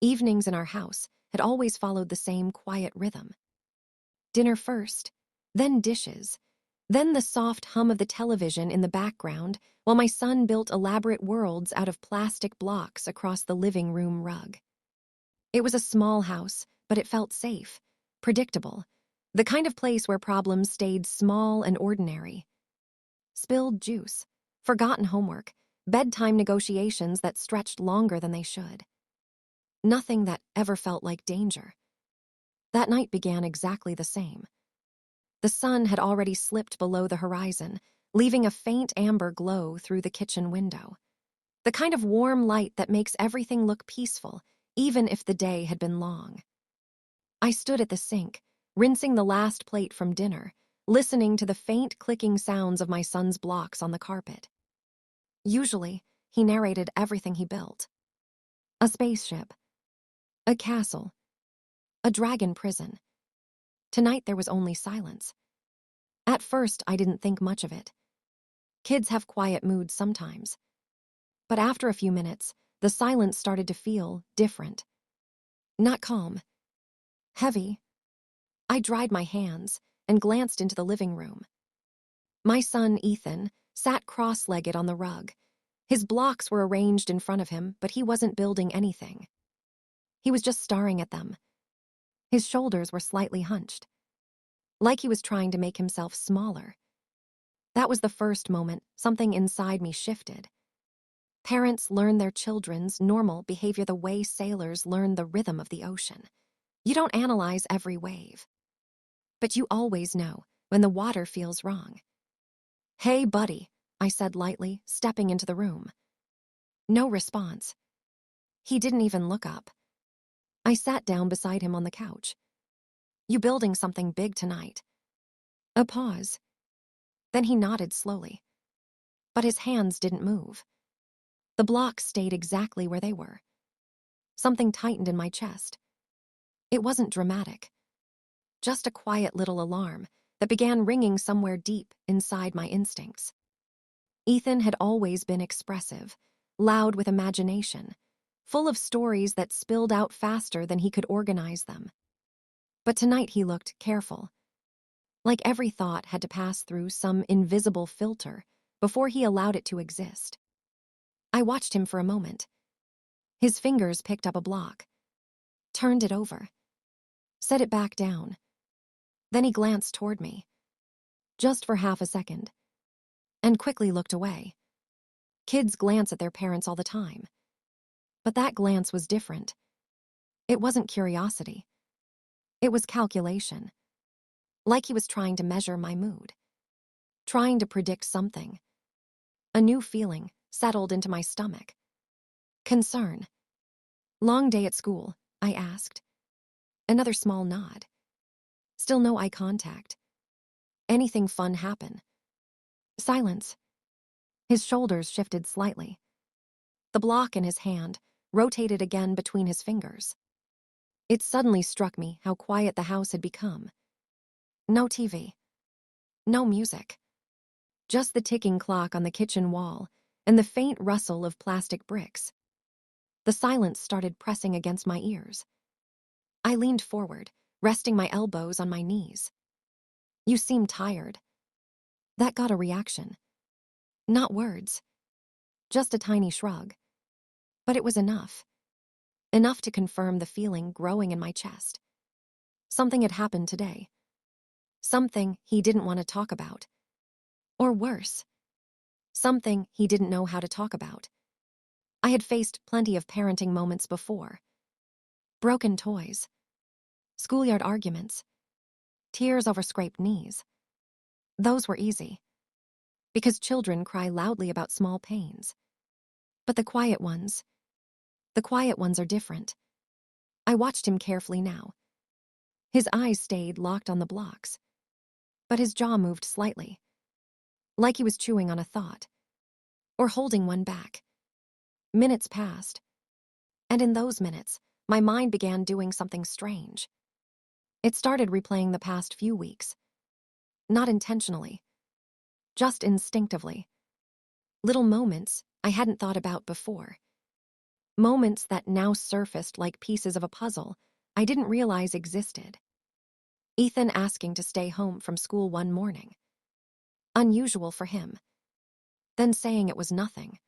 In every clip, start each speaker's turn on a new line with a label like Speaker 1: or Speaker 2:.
Speaker 1: Evenings in our house had always followed the same quiet rhythm. Dinner first, then dishes, then the soft hum of the television in the background while my son built elaborate worlds out of plastic blocks across the living room rug. It was a small house, but it felt safe, predictable, the kind of place where problems stayed small and ordinary. Spilled juice, forgotten homework, bedtime negotiations that stretched longer than they should. Nothing that ever felt like danger. That night began exactly the same. The sun had already slipped below the horizon, leaving a faint amber glow through the kitchen window. The kind of warm light that makes everything look peaceful, even if the day had been long. I stood at the sink, rinsing the last plate from dinner, listening to the faint clicking sounds of my son's blocks on the carpet. Usually, he narrated everything he built. A spaceship, a castle, a dragon prison. Tonight there was only silence. At first, I didn't think much of it. Kids have quiet moods sometimes. But after a few minutes, the silence started to feel different. Not calm. Heavy. I dried my hands and glanced into the living room. My son, Ethan, sat cross-legged on the rug. His blocks were arranged in front of him, but he wasn't building anything. He was just staring at them. His shoulders were slightly hunched, like he was trying to make himself smaller. That was the first moment something inside me shifted. Parents learn their children's normal behavior the way sailors learn the rhythm of the ocean. You don't analyze every wave, but you always know when the water feels wrong. "Hey, buddy," I said lightly, stepping into the room. No response. He didn't even look up. I sat down beside him on the couch. "You building something big tonight?" A pause. Then he nodded slowly. But his hands didn't move. The blocks stayed exactly where they were. Something tightened in my chest. It wasn't dramatic. Just a quiet little alarm that began ringing somewhere deep inside my instincts. Ethan had always been expressive, loud with imagination, full of stories that spilled out faster than he could organize them. But tonight he looked careful, like every thought had to pass through some invisible filter before he allowed it to exist. I watched him for a moment. His fingers picked up a block, turned it over, set it back down. Then he glanced toward me, just for half a second, and quickly looked away. Kids glance at their parents all the time. But that glance was different. It wasn't curiosity. It was calculation. Like he was trying to measure my mood, trying to predict something. A new feeling settled into my stomach. Concern. "Long day at school?" I asked. Another small nod. Still no eye contact. "Anything fun happen?" Silence. His shoulders shifted slightly. The block in his hand rotated again between his fingers. It suddenly struck me how quiet the house had become. No TV. No music. Just the ticking clock on the kitchen wall and the faint rustle of plastic bricks. The silence started pressing against my ears. I leaned forward, resting my elbows on my knees. "You seem tired." That got a reaction. Not words. Just a tiny shrug. But it was enough. Enough to confirm the feeling growing in my chest. Something had happened today. Something he didn't want to talk about. Or worse, something he didn't know how to talk about. I had faced plenty of parenting moments before. Broken toys. Schoolyard arguments. Tears over scraped knees. Those were easy. Because children cry loudly about small pains. But the quiet ones are different. I watched him carefully now. His eyes stayed locked on the blocks. But his jaw moved slightly. Like he was chewing on a thought. Or holding one back. Minutes passed. And in those minutes, my mind began doing something strange. It started replaying the past few weeks. Not intentionally. Just instinctively. Little moments I hadn't thought about before. Moments that now surfaced like pieces of a puzzle I didn't realize existed. Ethan asking to stay home from school one morning. Unusual for him. Then saying it was nothing.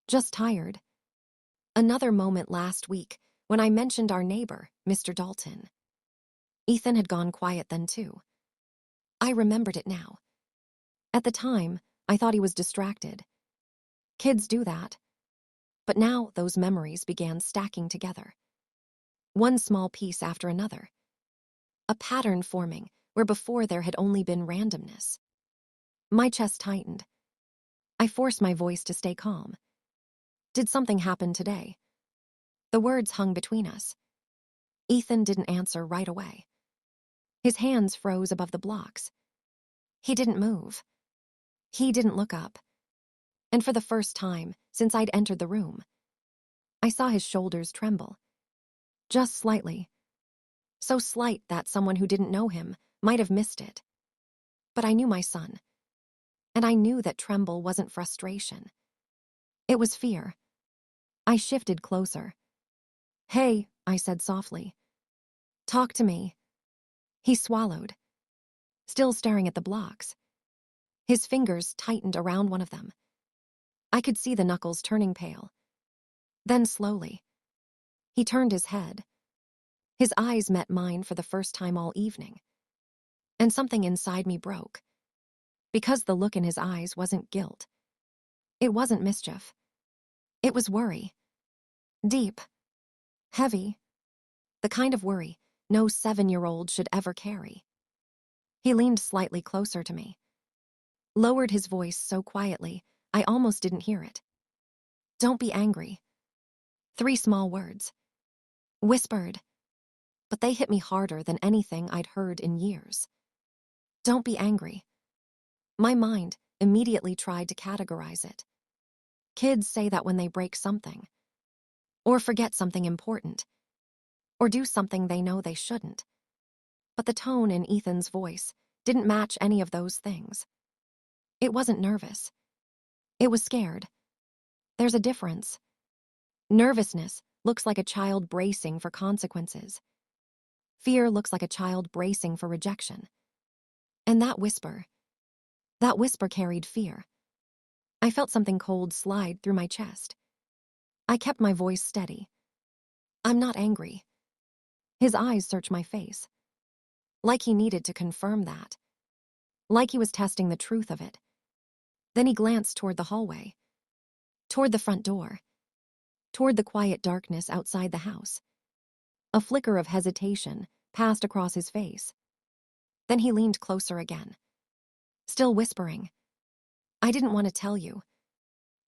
Speaker 1: Just tired. Another moment last week when I mentioned our neighbor, Mr. Dalton. Ethan had gone quiet then too. I remembered it now. At the time, I thought he was distracted. Kids do that. But now those memories began stacking together. One small piece after another. A pattern forming where before there had only been randomness. My chest tightened. I forced my voice to stay calm. Did something happen today? The words hung between us. Ethan didn't answer right away. His hands froze above the blocks. He didn't move. He didn't look up. And for the first time since I'd entered the room, I saw his shoulders tremble. Just slightly. So slight that someone who didn't know him might have missed it. But I knew my son. And I knew that tremble wasn't frustration. It was fear. I shifted closer. "Hey," I said softly. "Talk to me." He swallowed, still staring at the blocks. His fingers tightened around one of them. I could see the knuckles turning pale. Then slowly, he turned his head. His eyes met mine for the first time all evening. And something inside me broke. Because the look in his eyes wasn't guilt. It wasn't mischief. It was worry. Deep. Heavy. The kind of worry no 7-year-old should ever carry. He leaned slightly closer to me. Lowered his voice so quietly, I almost didn't hear it. "Don't be angry." 3 small words. Whispered. But they hit me harder than anything I'd heard in years. Don't be angry. My mind immediately tried to categorize it. Kids say that when they break something, or forget something important, or do something they know they shouldn't. But the tone in Ethan's voice didn't match any of those things. It wasn't nervous. It was scared. There's a difference. Nervousness looks like a child bracing for consequences. Fear looks like a child bracing for rejection. And that whisper carried fear. I felt something cold slide through my chest. I kept my voice steady. "I'm not angry." His eyes searched my face. Like he needed to confirm that. Like he was testing the truth of it. Then he glanced toward the hallway. Toward the front door. Toward the quiet darkness outside the house. A flicker of hesitation passed across his face. Then he leaned closer again. Still whispering. "I didn't want to tell you."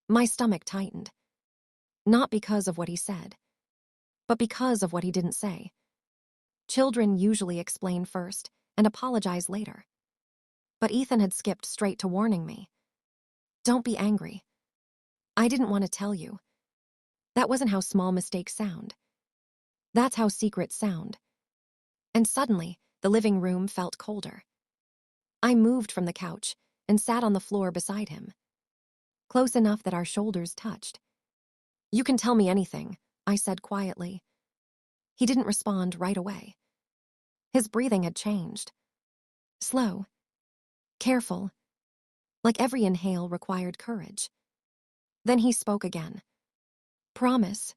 Speaker 1: My stomach tightened. Not because of what he said, but because of what he didn't say. Children usually explain first and apologize later. But Ethan had skipped straight to warning me. "Don't be angry. I didn't want to tell you." That wasn't how small mistakes sound. That's how secrets sound. And suddenly, the living room felt colder. I moved from the couch and sat on the floor beside him. Close enough that our shoulders touched. "You can tell me anything," I said quietly. He didn't respond right away. His breathing had changed. Slow. Careful. Like every inhale required courage. Then he spoke again. "Promise."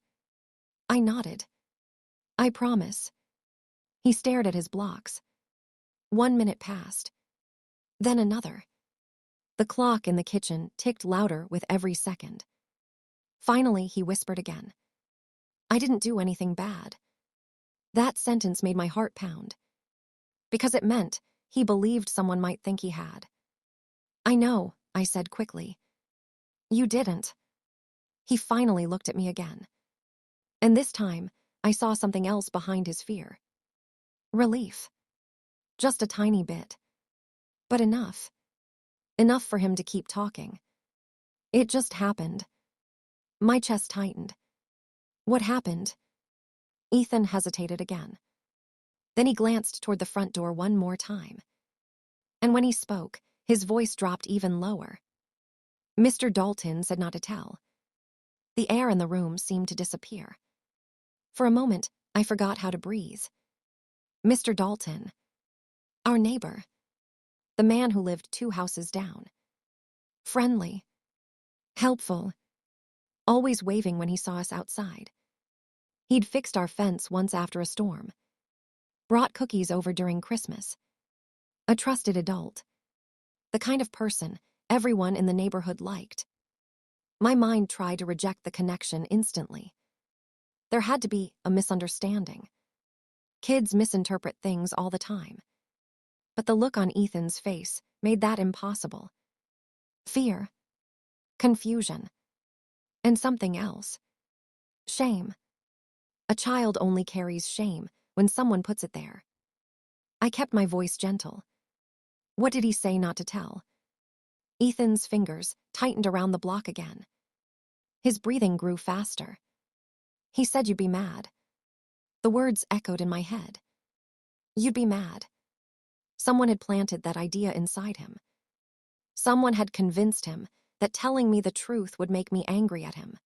Speaker 1: I nodded. "I promise." He stared at his blocks. 1 minute passed. Then another. The clock in the kitchen ticked louder with every second. Finally, he whispered again. "I didn't do anything bad." That sentence made my heart pound. Because it meant he believed someone might think he had. "I know," I said quickly. "You didn't." He finally looked at me again. And this time, I saw something else behind his fear. Relief. Just a tiny bit. But enough. Enough for him to keep talking. "It just happened." My chest tightened. "What happened?" Ethan hesitated again. Then he glanced toward the front door one more time. And when he spoke, his voice dropped even lower. "Mr. Dalton said not to tell." The air in the room seemed to disappear. For a moment, I forgot how to breathe. Mr. Dalton, our neighbor, the man who lived 2 houses down. Friendly, helpful, always waving when he saw us outside. He'd fixed our fence once after a storm, brought cookies over during Christmas. A trusted adult, the kind of person everyone in the neighborhood liked. My mind tried to reject the connection instantly. There had to be a misunderstanding. Kids misinterpret things all the time. But the look on Ethan's face made that impossible. Fear, confusion, and something else. Shame. A child only carries shame when someone puts it there. I kept my voice gentle. What did he say not to tell? Ethan's fingers tightened around the block again. His breathing grew faster. He said you'd be mad. The words echoed in my head. You'd be mad. Someone had planted that idea inside him. Someone had convinced him that telling me the truth would make me angry at him.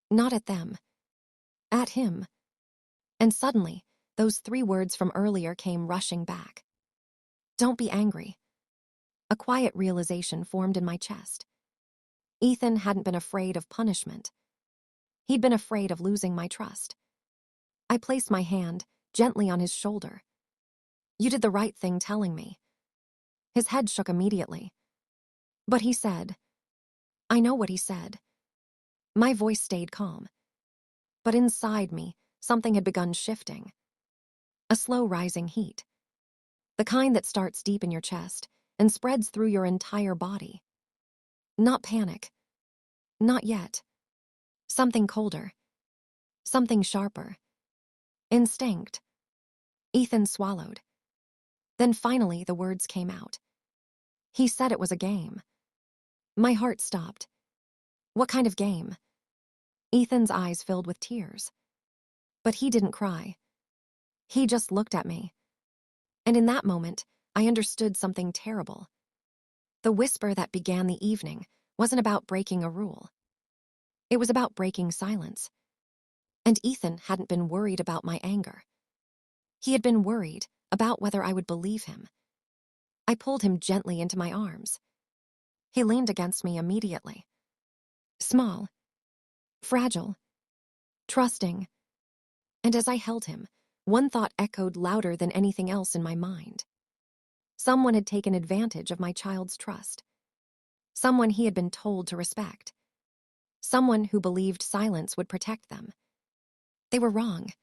Speaker 1: Not at them. At him. And suddenly, those 3 words from earlier came rushing back. Don't be angry. A quiet realization formed in my chest. Ethan hadn't been afraid of punishment. He'd been afraid of losing my trust. I placed my hand gently on his shoulder. You did the right thing telling me. His head shook immediately. But he said, I know what he said. My voice stayed calm. But inside me, something had begun shifting. A slow rising heat. The kind that starts deep in your chest and spreads through your entire body. Not panic. Not yet. Something colder. Something sharper. Instinct. Ethan swallowed. Then finally the words came out. He said it was a game. My heart stopped. What kind of game? Ethan's eyes filled with tears. But he didn't cry. He just looked at me. And in that moment, I understood something terrible. The whisper that began the evening wasn't about breaking a rule. It was about breaking silence. And Ethan hadn't been worried about my anger. He had been worried about whether I would believe him. I pulled him gently into my arms. He leaned against me immediately. Small, fragile, trusting. And as I held him, one thought echoed louder than anything else in my mind. Someone had taken advantage of my child's trust. Someone he had been told to respect. Someone who believed silence would protect them. They were wrong.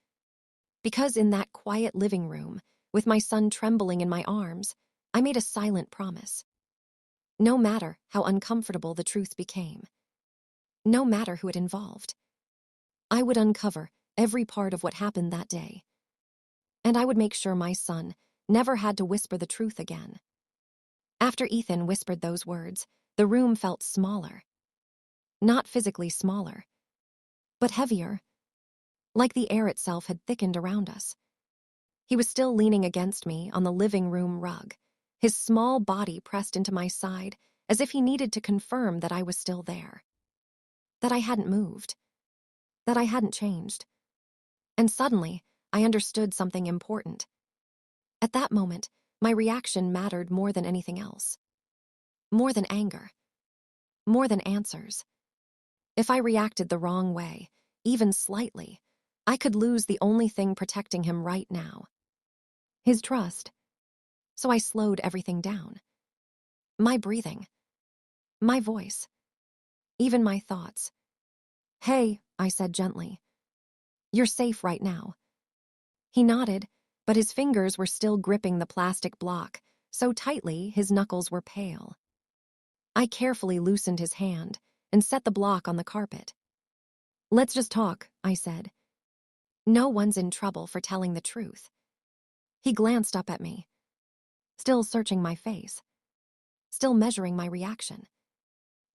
Speaker 1: Because in that quiet living room, with my son trembling in my arms, I made a silent promise. No matter how uncomfortable the truth became, no matter who it involved, I would uncover every part of what happened that day. And I would make sure my son never had to whisper the truth again. After Ethan whispered those words, the room felt smaller. Not physically smaller, but heavier, like the air itself had thickened around us. He was still leaning against me on the living room rug, his small body pressed into my side as if he needed to confirm that I was still there. That I hadn't moved. That I hadn't changed. And suddenly, I understood something important. At that moment, my reaction mattered more than anything else. More than anger. More than answers. If I reacted the wrong way, even slightly, I could lose the only thing protecting him right now. His trust. So I slowed everything down. My breathing. My voice. Even my thoughts. Hey, I said gently. You're safe right now. He nodded, but his fingers were still gripping the plastic block, so tightly his knuckles were pale. I carefully loosened his hand and set the block on the carpet. Let's just talk, I said. No one's in trouble for telling the truth. He glanced up at me, still searching my face, still measuring my reaction.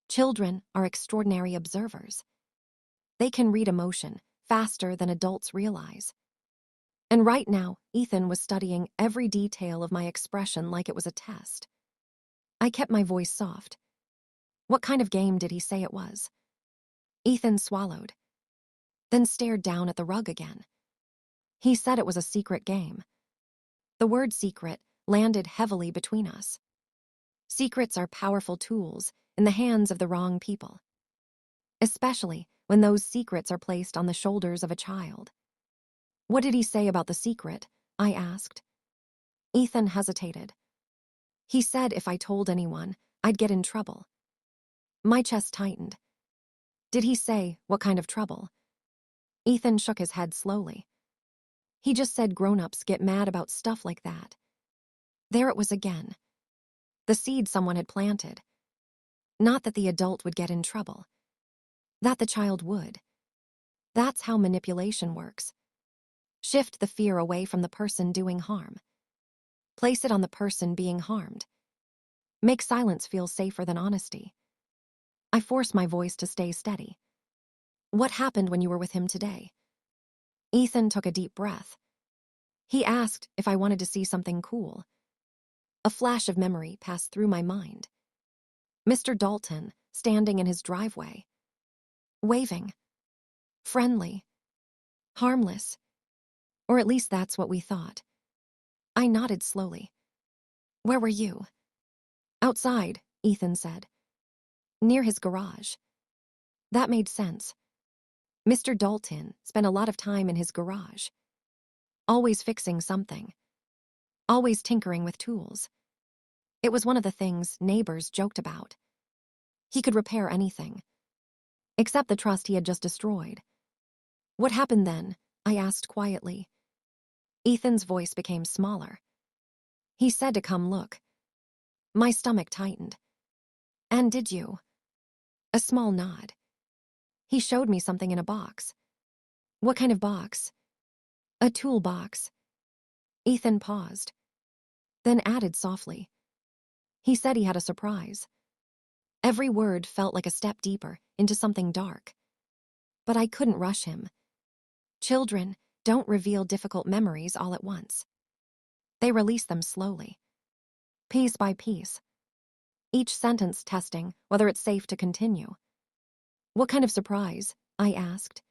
Speaker 1: Children are extraordinary observers. They can read emotion faster than adults realize. And right now, Ethan was studying every detail of my expression like it was a test. I kept my voice soft. What kind of game did he say it was? Ethan swallowed, then stared down at the rug again. He said it was a secret game. The word secret landed heavily between us. Secrets are powerful tools in the hands of the wrong people, especially when those secrets are placed on the shoulders of a child. What did he say about the secret? I asked. Ethan hesitated. He said if I told anyone, I'd get in trouble. My chest tightened. Did he say what kind of trouble? Ethan shook his head slowly. He just said grown-ups get mad about stuff like that. There it was again. The seed someone had planted. Not that the adult would get in trouble. That the child would. That's how manipulation works. Shift the fear away from the person doing harm. Place it on the person being harmed. Make silence feel safer than honesty. I forced my voice to stay steady. What happened when you were with him today? Ethan took a deep breath. He asked if I wanted to see something cool. A flash of memory passed through my mind. Mr. Dalton, standing in his driveway. Waving. Friendly. Harmless. Or at least that's what we thought. I nodded slowly. Where were you? Outside, Ethan said. Near his garage. That made sense. Mr. Dalton spent a lot of time in his garage. Always fixing something. Always tinkering with tools. It was one of the things neighbors joked about. He could repair anything. Except the trust he had just destroyed. What happened then? I asked quietly. Ethan's voice became smaller. He said to come look. My stomach tightened. And did you? A small nod. He showed me something in a box. What kind of box? A toolbox. Ethan paused, then added softly. He said he had a surprise. Every word felt like a step deeper into something dark. But I couldn't rush him. Children don't reveal difficult memories all at once. They release them slowly, piece by piece, each sentence testing whether it's safe to continue. What kind of surprise? I asked.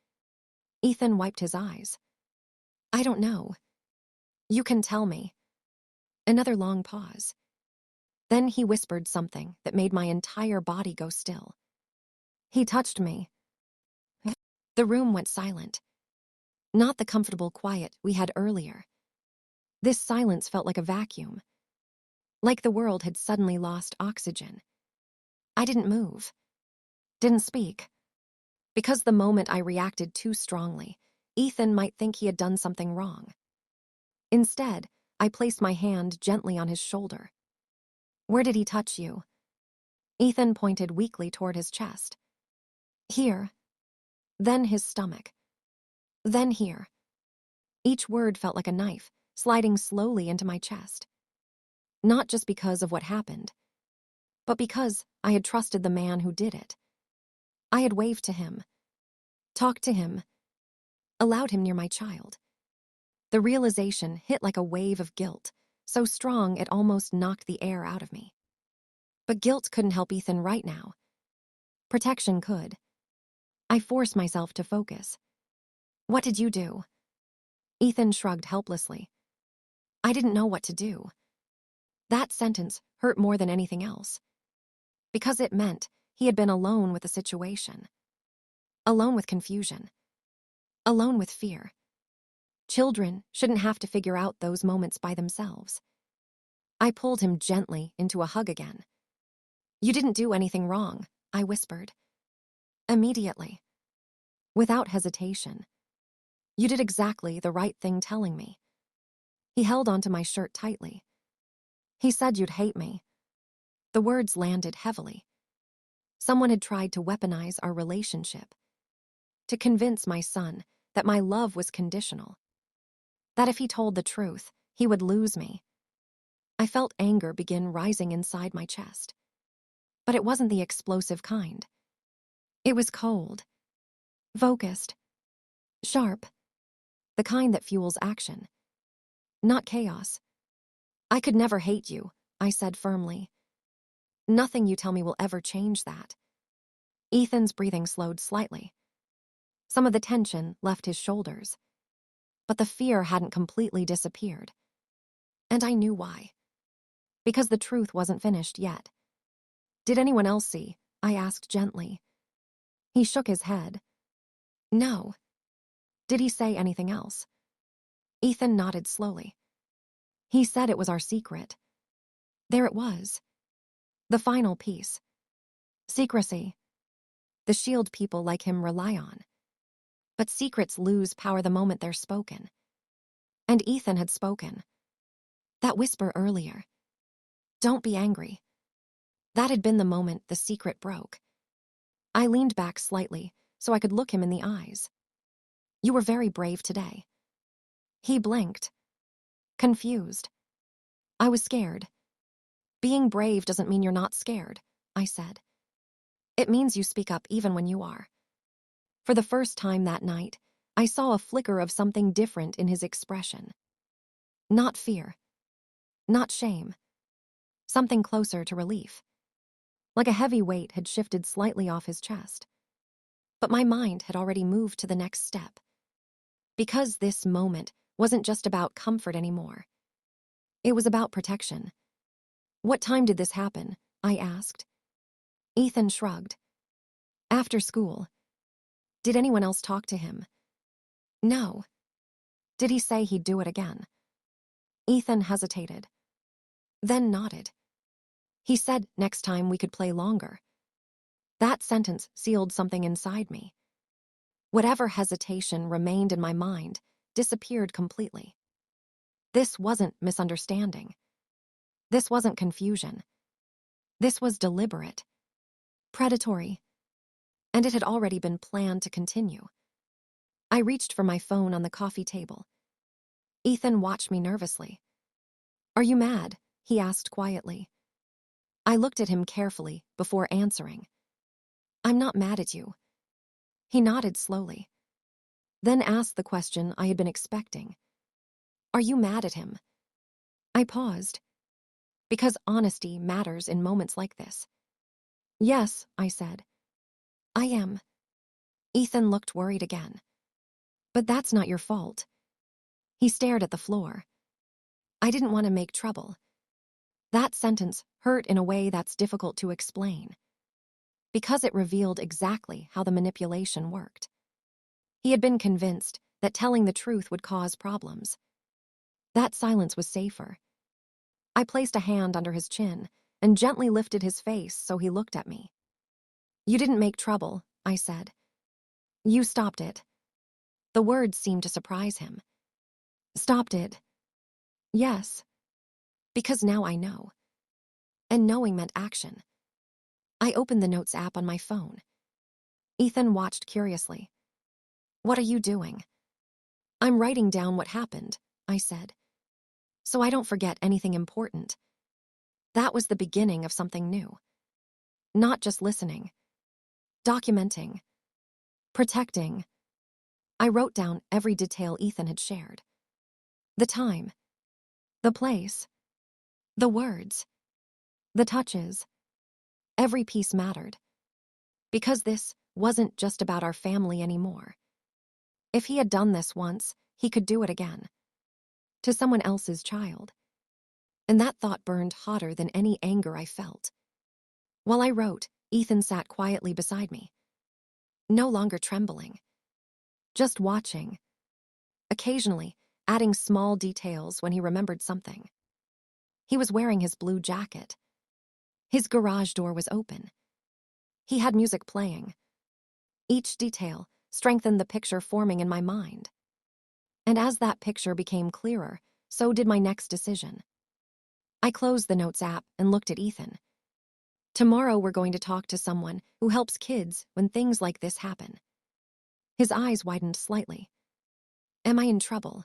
Speaker 1: Ethan wiped his eyes. I don't know. You can tell me. Another long pause. Then he whispered something that made my entire body go still. He touched me. The room went silent. Not the comfortable quiet we had earlier. This silence felt like a vacuum. Like the world had suddenly lost oxygen. I didn't move. Didn't speak. Because the moment I reacted too strongly, Ethan might think he had done something wrong. Instead, I placed my hand gently on his shoulder. Where did he touch you? Ethan pointed weakly toward his chest. Here. Then his stomach. Then here. Each word felt like a knife, sliding slowly into my chest. Not just because of what happened, but because I had trusted the man who did it. I had waved to him, talked to him, allowed him near my child. The realization hit like a wave of guilt, so strong it almost knocked the air out of me. But guilt couldn't help Ethan right now. Protection could. I forced myself to focus. What did you do? Ethan shrugged helplessly. I didn't know what to do. That sentence hurt more than anything else. Because it meant he had been alone with the situation. Alone with confusion. Alone with fear. Children shouldn't have to figure out those moments by themselves. I pulled him gently into a hug again. You didn't do anything wrong, I whispered. Immediately. Without hesitation. You did exactly the right thing telling me. He held onto my shirt tightly. He said you'd hate me. The words landed heavily. Someone had tried to weaponize our relationship. To convince my son that my love was conditional. That if he told the truth, he would lose me. I felt anger begin rising inside my chest. But it wasn't the explosive kind. It was cold. Focused. Sharp. The kind that fuels action. Not chaos. I could never hate you, I said firmly. Nothing you tell me will ever change that. Ethan's breathing slowed slightly. Some of the tension left his shoulders, but the fear hadn't completely disappeared. And I knew why. Because the truth wasn't finished yet. Did anyone else see? I asked gently. He shook his head. No. Did he say anything else? Ethan nodded slowly. He said it was our secret. There it was. The final piece. Secrecy. The shield people like him rely on. But secrets lose power the moment they're spoken. And Ethan had spoken. That whisper earlier. Don't be angry. That had been the moment the secret broke. I leaned back slightly so I could look him in the eyes. You were very brave today. He blinked. Confused. I was scared. Being brave doesn't mean you're not scared, I said. It means you speak up even when you are. For the first time that night, I saw a flicker of something different in his expression. Not fear. Not shame. Something closer to relief. Like a heavy weight had shifted slightly off his chest. But my mind had already moved to the next step. Because this moment wasn't just about comfort anymore. It was about protection. What time did this happen? I asked. Ethan shrugged. After school. Did anyone else talk to him? No. Did he say he'd do it again? Ethan hesitated. Then nodded. He said next time we could play longer. That sentence sealed something inside me. Whatever hesitation remained in my mind disappeared completely. This wasn't misunderstanding. This wasn't confusion. This was deliberate, predatory, and it had already been planned to continue. I reached for my phone on the coffee table. Ethan watched me nervously. Are you mad? He asked quietly. I looked at him carefully before answering. I'm not mad at you. He nodded slowly, then asked the question I had been expecting. Are you mad at him? I paused, because honesty matters in moments like this. Yes, I said. I am. Ethan looked worried again. But that's not your fault. He stared at the floor. I didn't want to make trouble. That sentence hurt in a way that's difficult to explain, because it revealed exactly how the manipulation worked. He had been convinced that telling the truth would cause problems. That silence was safer. I placed a hand under his chin and gently lifted his face so he looked at me. You didn't make trouble, I said. You stopped it. The words seemed to surprise him. Stopped it. Yes. Because now I know. And knowing meant action. I opened the Notes app on my phone. Ethan watched curiously. What are you doing? I'm writing down what happened, I said. So I don't forget anything important. That was the beginning of something new. Not just listening. Documenting. Protecting. I wrote down every detail Ethan had shared. The time. The place. The words. The touches. Every piece mattered. Because this wasn't just about our family anymore. If he had done this once, he could do it again. To someone else's child. And that thought burned hotter than any anger I felt. While I wrote, Ethan sat quietly beside me. No longer trembling. Just watching. Occasionally, adding small details when he remembered something. He was wearing his blue jacket. His garage door was open. He had music playing. Each detail strengthened the picture forming in my mind. And as that picture became clearer, so did my next decision. I closed the Notes app and looked at Ethan. Tomorrow we're going to talk to someone who helps kids when things like this happen. His eyes widened slightly. Am I in trouble?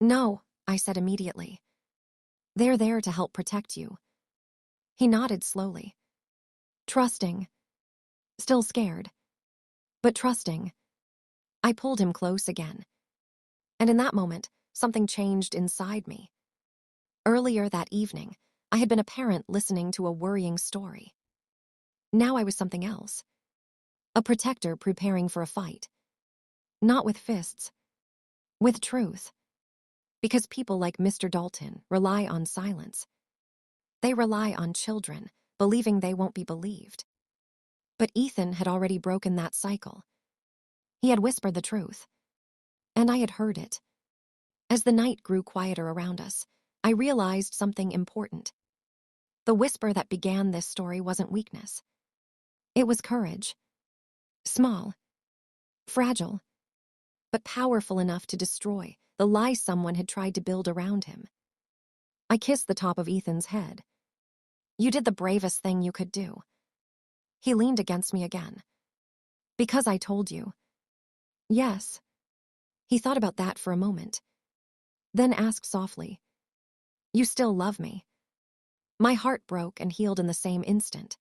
Speaker 1: No, I said immediately. They're there to help protect you. He nodded slowly. Trusting. Still scared. But trusting. I pulled him close again. And in that moment, something changed inside me. Earlier that evening, I had been a parent listening to a worrying story. Now I was something else. A protector preparing for a fight. Not with fists, with truth. Because people like Mr. Dalton rely on silence. They rely on children, believing they won't be believed. But Ethan had already broken that cycle. He had whispered the truth, and I had heard it. As the night grew quieter around us, I realized something important. The whisper that began this story wasn't weakness. It was courage. Small, fragile, but powerful enough to destroy the lie someone had tried to build around him. I kissed the top of Ethan's head. You did the bravest thing you could do. He leaned against me again. Because I told you. Yes. He thought about that for a moment, then asked softly, You still love me? My heart broke and healed in the same instant.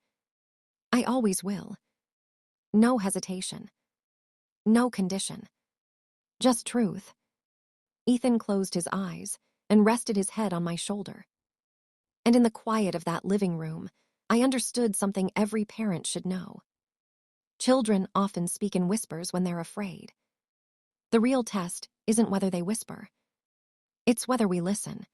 Speaker 1: I always will. No hesitation. No condition. Just truth. Ethan closed his eyes and rested his head on my shoulder. And in the quiet of that living room, I understood something every parent should know. Children often speak in whispers when they're afraid. The real test isn't whether they whisper. It's whether we listen.